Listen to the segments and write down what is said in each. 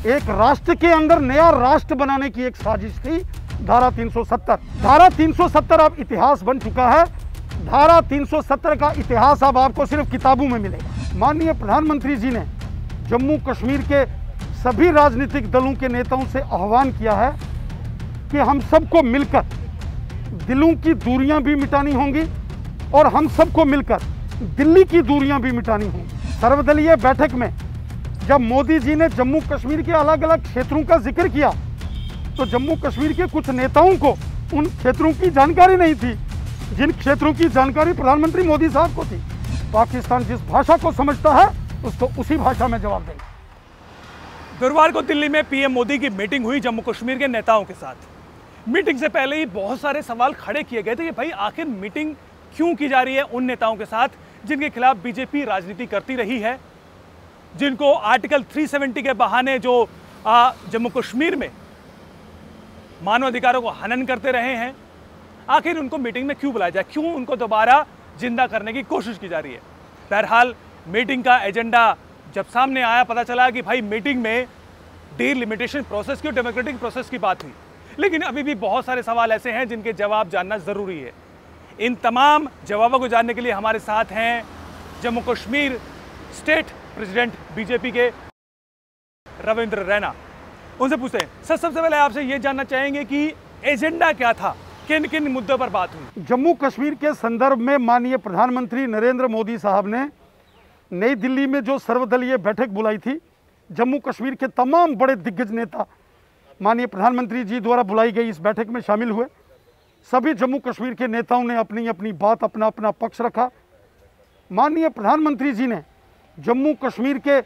एक राष्ट्र के अंदर नया राष्ट्र बनाने की एक साजिश थी धारा 370। धारा 370 अब इतिहास बन चुका है। धारा 370 का इतिहास अब आपको सिर्फ किताबों में मिलेगा। माननीय प्रधानमंत्री जी ने जम्मू कश्मीर के सभी राजनीतिक दलों के नेताओं से आह्वान किया है कि हम सबको मिलकर दिलों की दूरियां भी मिटानी होंगी और हम सबको मिलकर दिल्ली की दूरियां भी मिटानी होंगी। सर्वदलीय बैठक में जब मोदी जी ने जम्मू कश्मीर के अलग अलग क्षेत्रों का जिक्र किया तो जम्मू कश्मीर के कुछ नेताओं को उन क्षेत्रों की जानकारी नहीं थी जिन क्षेत्रों की जानकारी प्रधानमंत्री मोदी साहब को थी। पाकिस्तान जिस भाषा को समझता है उसको उसी भाषा में जवाब देंगे। गुरुवार को दिल्ली में पीएम मोदी की मीटिंग हुई जम्मू कश्मीर के नेताओं के साथ। मीटिंग से पहले ही बहुत सारे सवाल खड़े किए गए थे कि भाई आखिर मीटिंग क्यों की जा रही है उन नेताओं के साथ जिनके खिलाफ बीजेपी राजनीति करती रही है, जिनको आर्टिकल 370 के बहाने जो जम्मू कश्मीर में मानवाधिकारों को हनन करते रहे हैं। आखिर उनको मीटिंग में क्यों बुलाया जाए, क्यों उनको दोबारा जिंदा करने की कोशिश की जा रही है। बहरहाल मीटिंग का एजेंडा जब सामने आया पता चला कि भाई मीटिंग में डीलिमिटेशन प्रोसेस की और डेमोक्रेटिक प्रोसेस की बात हुई, लेकिन अभी भी बहुत सारे सवाल ऐसे हैं जिनके जवाब जानना ज़रूरी है। इन तमाम जवाबों को जानने के लिए हमारे साथ हैं Jammu Kashmir state president BJP के रविंद्र रैना। उनसे पूछते हैं सर, सबसे पहले आपसे ये जानना चाहेंगे कि एजेंडा क्या था, किन किन मुद्दों पर बात हुई। जम्मू कश्मीर के संदर्भ में माननीय प्रधानमंत्री नरेंद्र मोदी साहब ने नई दिल्ली में जो सर्वदलीय बैठक बुलाई थी, जम्मू कश्मीर के तमाम बड़े दिग्गज नेता माननीय प्रधानमंत्री जी द्वारा बुलाई गई इस बैठक में शामिल हुए। सभी जम्मू कश्मीर के नेताओं ने अपनी अपनी बात, अपना अपना पक्ष रखा। माननीय प्रधानमंत्री जी ने जम्मू कश्मीर के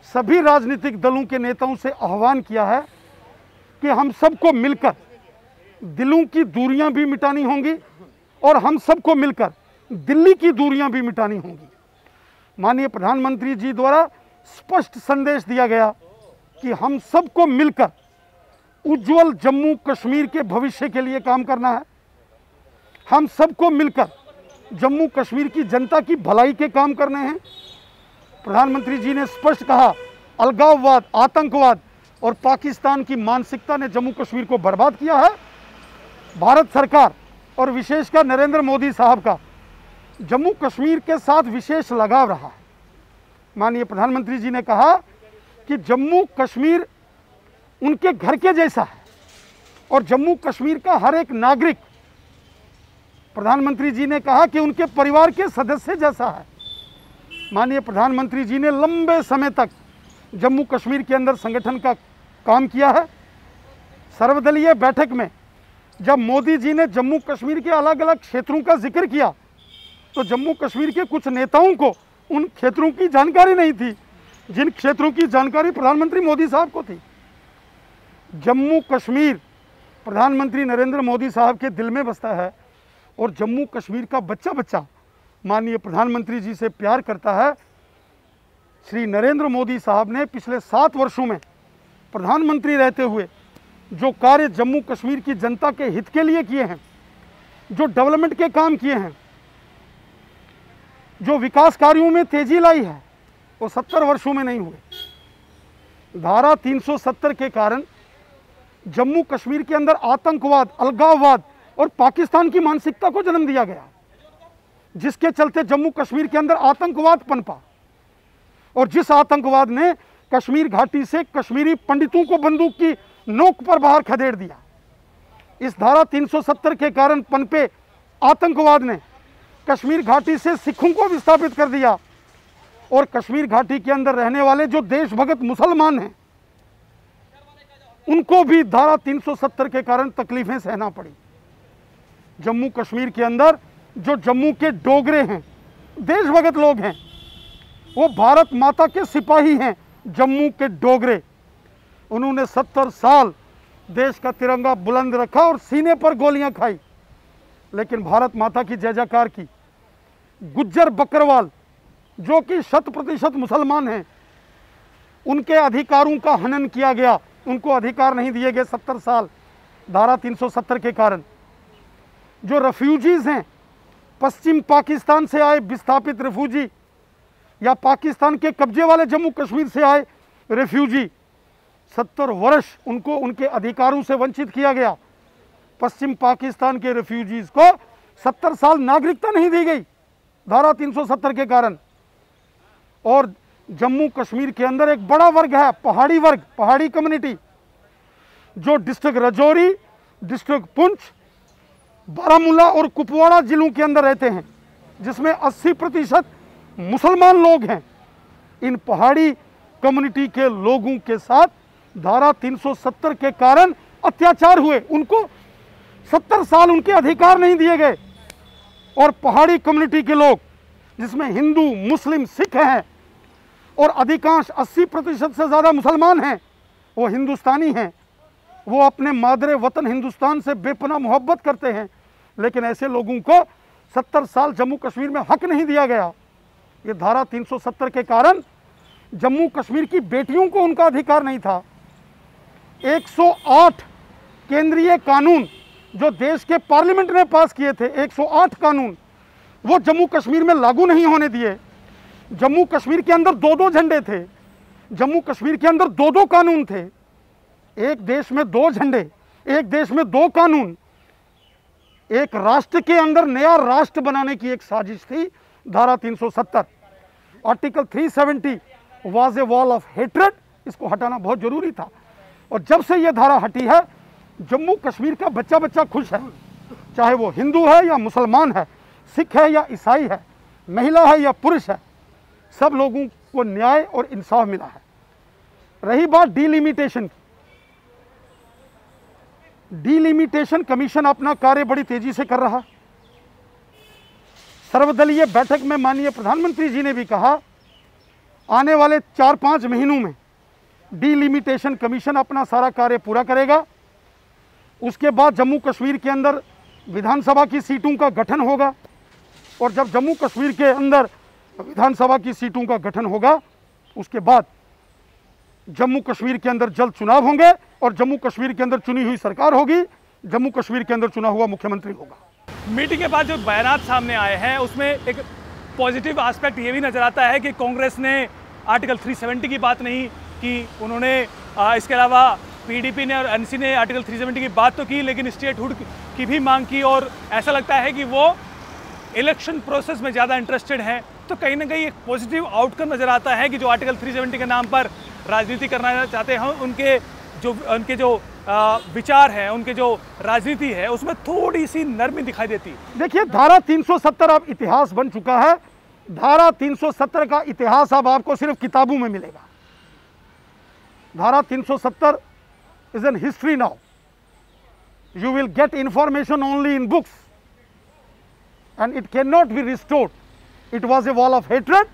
सभी राजनीतिक दलों के नेताओं से आह्वान किया है कि हम सबको मिलकर दिलों की दूरियां भी मिटानी होंगी और हम सबको मिलकर दिल्ली की दूरियां भी मिटानी होंगी। माननीय प्रधानमंत्री जी द्वारा स्पष्ट संदेश दिया गया कि हम सबको मिलकर उज्जवल जम्मू कश्मीर के भविष्य के लिए काम करना है। हम सबको मिलकर जम्मू कश्मीर की जनता की भलाई के काम करने हैं। प्रधानमंत्री जी ने स्पष्ट कहा, अलगाववाद, आतंकवाद और पाकिस्तान की मानसिकता ने जम्मू कश्मीर को बर्बाद किया है। भारत सरकार और विशेषकर नरेंद्र मोदी साहब का जम्मू कश्मीर के साथ विशेष लगाव रहा है। माननीय प्रधानमंत्री जी ने कहा कि जम्मू कश्मीर उनके घर के जैसा है और जम्मू कश्मीर का हर एक नागरिक, प्रधानमंत्री जी ने कहा कि उनके परिवार के सदस्य जैसा है। माननीय प्रधानमंत्री जी ने लंबे समय तक जम्मू कश्मीर के अंदर संगठन का काम किया है। सर्वदलीय बैठक में जब मोदी जी ने जम्मू कश्मीर के अलग अलग क्षेत्रों का जिक्र किया तो जम्मू कश्मीर के कुछ नेताओं को उन क्षेत्रों की जानकारी नहीं थी जिन क्षेत्रों की जानकारी प्रधानमंत्री मोदी साहब को थी। जम्मू कश्मीर प्रधानमंत्री नरेंद्र मोदी साहब के दिल में बसता है और जम्मू कश्मीर का बच्चा बच्चा माननीय प्रधानमंत्री जी से प्यार करता है। श्री नरेंद्र मोदी साहब ने पिछले 7 वर्षों में प्रधानमंत्री रहते हुए जो कार्य जम्मू कश्मीर की जनता के हित के लिए किए हैं, जो डेवलपमेंट के काम किए हैं, जो विकास कार्यों में तेजी लाई है, वो 70 वर्षों में नहीं हुए। धारा 370 के कारण जम्मू कश्मीर के अंदर आतंकवाद, अलगाववाद और पाकिस्तान की मानसिकता को जन्म दिया गया, जिसके चलते जम्मू कश्मीर के अंदर आतंकवाद पनपा और जिस आतंकवाद ने कश्मीर घाटी से कश्मीरी पंडितों को बंदूक की नोक पर बाहर खदेड़ दिया। इस धारा 370 के कारण पनपे आतंकवाद ने कश्मीर घाटी से सिखों को विस्थापित कर दिया और कश्मीर घाटी के अंदर रहने वाले जो देशभक्त मुसलमान हैं उनको भी धारा 370 के कारण तकलीफें सहना पड़ी। जम्मू कश्मीर के अंदर जो जम्मू के डोगरे हैं, देशभक्त लोग हैं, वो भारत माता के सिपाही हैं। जम्मू के डोगरे, उन्होंने 70 साल देश का तिरंगा बुलंद रखा और सीने पर गोलियां खाई, लेकिन भारत माता की जय जयकार की। गुज्जर बकरवाल जो कि 100% मुसलमान हैं, उनके अधिकारों का हनन किया गया, उनको अधिकार नहीं दिए गए 70 साल धारा 370 के कारण। जो रेफ्यूजीज हैं, पश्चिम पाकिस्तान से आए विस्थापित रेफ्यूजी या पाकिस्तान के कब्जे वाले जम्मू कश्मीर से आए रेफ्यूजी, 70 वर्ष उनको उनके अधिकारों से वंचित किया गया। पश्चिम पाकिस्तान के रेफ्यूजीज को 70 साल नागरिकता नहीं दी गई धारा 370 के कारण। और जम्मू कश्मीर के अंदर एक बड़ा वर्ग है, पहाड़ी वर्ग, पहाड़ी कम्युनिटी, जो डिस्ट्रिक्ट राजौरी, डिस्ट्रिक्ट पुंछ, बारामूला और कुपवाड़ा जिलों के अंदर रहते हैं, जिसमें 80% मुसलमान लोग हैं। इन पहाड़ी कम्युनिटी के लोगों के साथ धारा 370 के कारण अत्याचार हुए, उनको 70 साल उनके अधिकार नहीं दिए गए। और पहाड़ी कम्युनिटी के लोग, जिसमें हिंदू, मुस्लिम, सिख हैं और अधिकांश 80% से ज़्यादा मुसलमान हैं, वो हिंदुस्तानी हैं, वो अपने मादरे वतन हिंदुस्तान से बेपनाह मोहब्बत करते हैं। लेकिन ऐसे लोगों को 70 साल जम्मू कश्मीर में हक नहीं दिया गया। ये धारा 370 के कारण जम्मू कश्मीर की बेटियों को उनका अधिकार नहीं था। 108 केंद्रीय कानून जो देश के पार्लियामेंट ने पास किए थे, 108 कानून, वो जम्मू कश्मीर में लागू नहीं होने दिए। जम्मू कश्मीर के अंदर 2-2 झंडे थे, जम्मू कश्मीर के अंदर 2-2 कानून थे। एक देश में 2 झंडे, एक देश में 2 कानून। एक राष्ट्र के अंदर नया राष्ट्र बनाने की एक साजिश थी धारा 370। Article 370 was a wall of hatred, इसको हटाना बहुत जरूरी था। और जब से यह धारा हटी है, जम्मू कश्मीर का बच्चा बच्चा खुश है, चाहे वो हिंदू है या मुसलमान है, सिख है या ईसाई है, महिला है या पुरुष है, सब लोगों को न्याय और इंसाफ मिला है। रही बात डीलिमिटेशन की, डीलिमिटेशन कमीशन अपना कार्य बड़ी तेजी से कर रहा। सर्वदलीय बैठक में माननीय प्रधानमंत्री जी ने भी कहा, आने वाले 4-5 महीनों में डीलिमिटेशन कमीशन अपना सारा कार्य पूरा करेगा। उसके बाद जम्मू कश्मीर के अंदर विधानसभा की सीटों का गठन होगा, और जब जम्मू कश्मीर के अंदर विधानसभा की सीटों का गठन होगा, उसके बाद जम्मू कश्मीर के अंदर जल्द चुनाव होंगे और जम्मू कश्मीर के अंदर चुनी हुई सरकार होगी, जम्मू कश्मीर के अंदर चुना हुआ मुख्यमंत्री होगा। मीटिंग के बाद जो बयानात सामने आए हैं, उसमें एक पॉजिटिव एस्पेक्ट ये भी नज़र आता है कि कांग्रेस ने आर्टिकल 370 की बात नहीं की। उन्होंने इसके अलावा पीडीपी ने और एनसी ने आर्टिकल 370 की बात तो की, लेकिन स्टेटहुड की भी मांग की। और ऐसा लगता है कि वो इलेक्शन प्रोसेस में ज़्यादा इंटरेस्टेड हैं। तो कहीं ना कहीं एक पॉजिटिव आउटकम नज़र आता है कि जो आर्टिकल 370 के नाम पर राजनीति करना चाहते हैं, उनके जो विचार हैं, उनके जो राजनीति है, उसमें थोड़ी सी नरमी दिखाई देती है। देखिए, धारा 370 अब इतिहास बन चुका है। धारा 370 का इतिहास अब आपको सिर्फ किताबों में मिलेगा। धारा 370 is an history now. You will get information only in books and it can not be restored. It was a wall of hatred,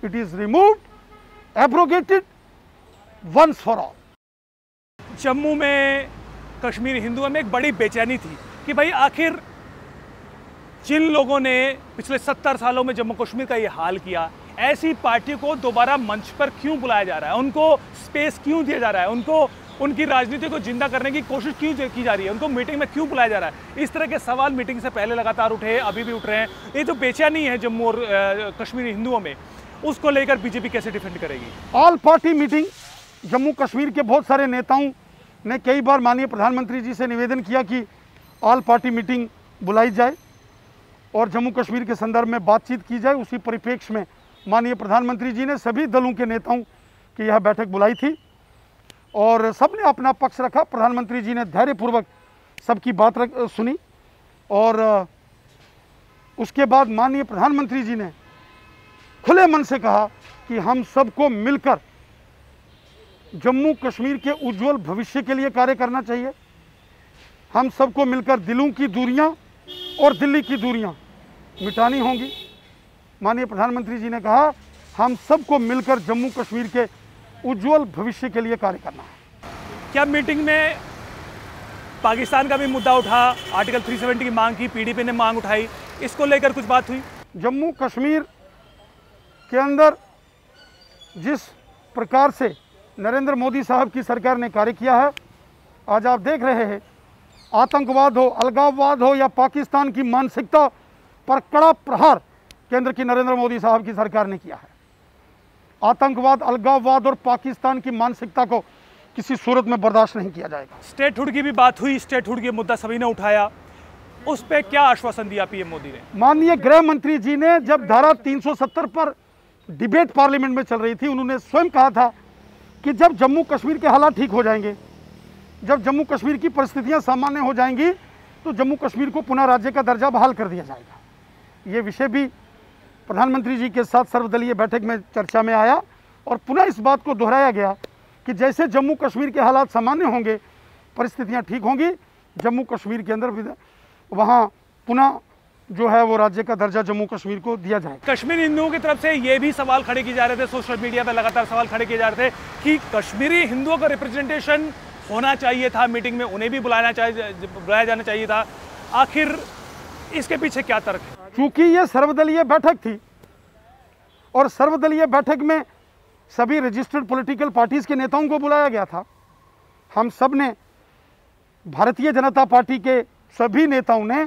it is removed, abrogated once for all. Jammu में कश्मीरी हिंदुओं में एक बड़ी बेचैनी थी कि भाई आखिर जिन लोगों ने पिछले 70 सालों में जम्मू कश्मीर का ये हाल किया, ऐसी पार्टी को दोबारा मंच पर क्यों बुलाया जा रहा है, उनको स्पेस क्यों दिया जा रहा है, उनको उनकी राजनीति को जिंदा करने की कोशिश क्यों की जा रही है, उनको मीटिंग में क्यों बुलाया जा रहा है। इस तरह के सवाल मीटिंग से पहले लगातार उठे, अभी भी उठ रहे हैं। ये जो बेचैनी है जम्मू और कश्मीरी हिंदुओं में, उसको लेकर बीजेपी कैसे डिफेंड करेगी? All party meeting, Jammu Kashmir के बहुत सारे नेताओं ने कई बार माननीय प्रधानमंत्री जी से निवेदन किया कि ऑल पार्टी मीटिंग बुलाई जाए और जम्मू कश्मीर के संदर्भ में बातचीत की जाए। उसी परिप्रेक्ष्य में माननीय प्रधानमंत्री जी ने सभी दलों के नेताओं की यह बैठक बुलाई थी और सबने अपना पक्ष रखा। प्रधानमंत्री जी ने धैर्यपूर्वक सबकी बात सुनी और उसके बाद माननीय प्रधानमंत्री जी ने खुले मन से कहा कि हम सबको मिलकर जम्मू कश्मीर के उज्जवल भविष्य के लिए कार्य करना चाहिए। हम सबको मिलकर दिलों की दूरियां और दिल्ली की दूरियां मिटानी होंगी। माननीय प्रधानमंत्री जी ने कहा, हम सबको मिलकर जम्मू कश्मीर के उज्जवल भविष्य के लिए कार्य करना है। क्या मीटिंग में पाकिस्तान का भी मुद्दा उठा, आर्टिकल 370 की मांग की, पीडीपी ने मांग उठाई, इसको लेकर कुछ बात हुई? जम्मू कश्मीर के अंदर जिस प्रकार से नरेंद्र मोदी साहब की सरकार ने कार्य किया है, आज आप देख रहे हैं, आतंकवाद हो, अलगाववाद हो या पाकिस्तान की मानसिकता पर कड़ा प्रहार केंद्र की नरेंद्र मोदी साहब की सरकार ने किया है। आतंकवाद, अलगाववाद और पाकिस्तान की मानसिकता को किसी सूरत में बर्दाश्त नहीं किया जाएगा। स्टेटहुड की भी बात हुई, स्टेटहुड की मुद्दा सभी ने उठाया, उस पे क्या आश्वासन दिया पीएम मोदी ने? माननीय गृह मंत्री जी ने जब धारा 370 पर डिबेट पार्लियामेंट में चल रही थी, उन्होंने स्वयं कहा था कि जब जम्मू कश्मीर के हालात ठीक हो जाएंगे, जब जम्मू कश्मीर की परिस्थितियां सामान्य हो जाएंगी, तो जम्मू कश्मीर को पुनः राज्य का दर्जा बहाल कर दिया जाएगा। ये विषय भी प्रधानमंत्री जी के साथ सर्वदलीय बैठक में चर्चा में आया और पुनः इस बात को दोहराया गया कि जैसे जम्मू कश्मीर के हालात सामान्य होंगे, परिस्थितियां ठीक होंगी, जम्मू कश्मीर के अंदर वहाँ पुनः जो है वो राज्य का दर्जा जम्मू कश्मीर को दिया जाए। कश्मीर हिंदुओं की तरफ से ये भी सवाल खड़े किए जा रहे थे, सोशल मीडिया पर लगातार सवाल खड़े किए जा रहे थे कि कश्मीरी हिंदुओं का रिप्रेजेंटेशन होना चाहिए था मीटिंग में, उन्हें भी बुलाया जाना चाहिए था। आखिर इसके पीछे क्या तर्क है? क्योंकि ये सर्वदलीय बैठक थी और सर्वदलीय बैठक में सभी रजिस्टर्ड पॉलिटिकल पार्टीज के नेताओं को बुलाया गया था। हम सब ने, भारतीय जनता पार्टी के सभी नेताओं ने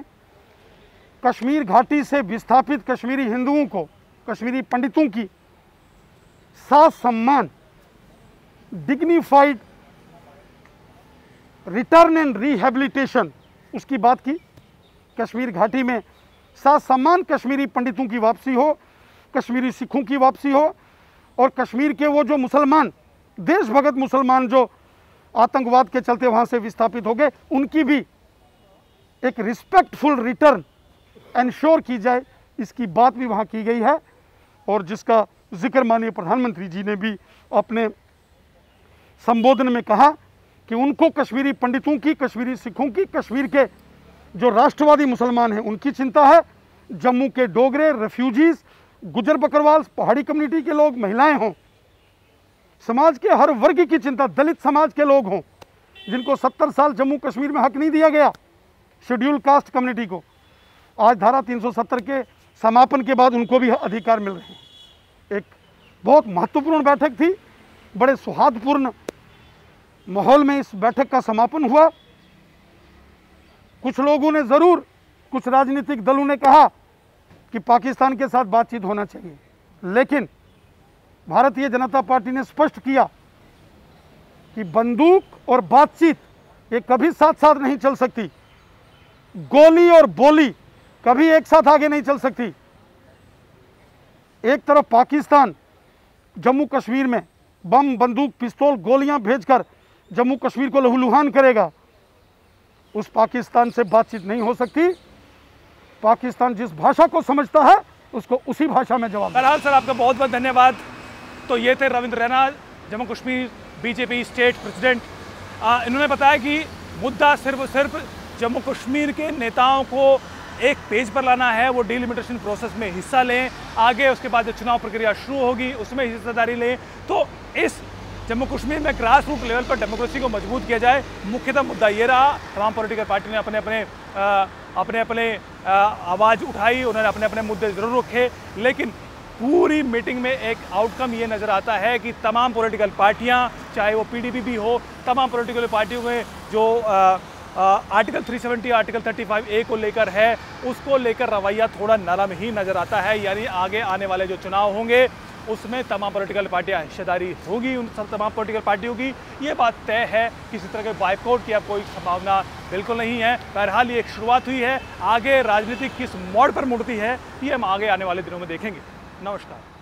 कश्मीर घाटी से विस्थापित कश्मीरी हिंदुओं को, कश्मीरी पंडितों की साथ सम्मान, डिग्निफाइड रिटर्न एंड रिहेबिलिटेशन, उसकी बात की। कश्मीर घाटी में साथ सम्मान कश्मीरी पंडितों की वापसी हो, कश्मीरी सिखों की वापसी हो और कश्मीर के वो जो मुसलमान, देशभगत मुसलमान जो आतंकवाद के चलते वहाँ से विस्थापित हो गए, उनकी भी एक रिस्पेक्टफुल रिटर्न एंश्योर की जाए, इसकी बात भी वहाँ की गई है। और जिसका जिक्र माननीय प्रधानमंत्री जी ने भी अपने संबोधन में कहा कि उनको कश्मीरी पंडितों की, कश्मीरी सिखों की, कश्मीर के जो राष्ट्रवादी मुसलमान हैं उनकी चिंता है, जम्मू के डोगरे, रेफ्यूजीज, गुजर बकरवाल, पहाड़ी कम्युनिटी के लोग, महिलाएं हों, समाज के हर वर्ग की चिंता, दलित समाज के लोग हों जिनको 70 साल जम्मू कश्मीर में हक नहीं दिया गया, शेड्यूल कास्ट कम्युनिटी को, आज धारा 370 के समापन के बाद उनको भी अधिकार मिल रहे हैं। एक बहुत महत्वपूर्ण बैठक थी, बड़े सौहार्दपूर्ण माहौल में इस बैठक का समापन हुआ। कुछ लोगों ने ज़रूर, कुछ राजनीतिक दलों ने कहा कि पाकिस्तान के साथ बातचीत होना चाहिए, लेकिन भारतीय जनता पार्टी ने स्पष्ट किया कि बंदूक और बातचीत ये कभी साथ साथ नहीं चल सकती, गोली और बोली कभी एक साथ आगे नहीं चल सकती। एक तरफ पाकिस्तान जम्मू कश्मीर में बम, बंदूक, पिस्तौल, गोलियां भेजकर जम्मू कश्मीर को लहूलुहान करेगा, उस पाकिस्तान से बातचीत नहीं हो सकती। पाकिस्तान जिस भाषा को समझता है उसको उसी भाषा में जवाब। बहरहाल सर, आपका बहुत बहुत धन्यवाद। तो ये थे Ravindra Raina, Jammu Kashmir BJP state president. इन्होंने बताया कि मुद्दा सिर्फ जम्मू कश्मीर के नेताओं को एक पेज पर लाना है, वो डिलिमिटेशन प्रोसेस में हिस्सा लें, आगे उसके बाद जो चुनाव प्रक्रिया शुरू होगी उसमें हिस्सेदारी लें। तो इस जम्मू कश्मीर में ग्रास रूट लेवल पर डेमोक्रेसी को मजबूत किया जाए, मुख्यतः मुद्दा ये रहा। तमाम पॉलिटिकल पार्टी ने अपने आवाज़ उठाई, उन्होंने अपने अपने मुद्दे ज़रूर रखे, लेकिन पूरी मीटिंग में एक आउटकम ये नज़र आता है कि तमाम पॉलिटिकल पार्टियां, चाहे वो पीडीपी भी हो, तमाम पॉलिटिकल पार्टियों में जो आर्टिकल 370, आर्टिकल 35A को लेकर है, उसको लेकर रवैया थोड़ा नरम ही नज़र आता है। यानी आगे आने वाले जो चुनाव होंगे उसमें तमाम पॉलिटिकल पार्टियां हिस्सेदारी होगी, उन सब तमाम पॉलिटिकल पार्टियों की, ये बात तय है। किसी तरह के बाइकआउट की अब कोई संभावना बिल्कुल नहीं है। बहरहाल ये एक शुरुआत हुई है, आगे राजनीति किस मोड़ पर मुड़ती है ये हम आगे आने वाले दिनों में देखेंगे। नमस्कार।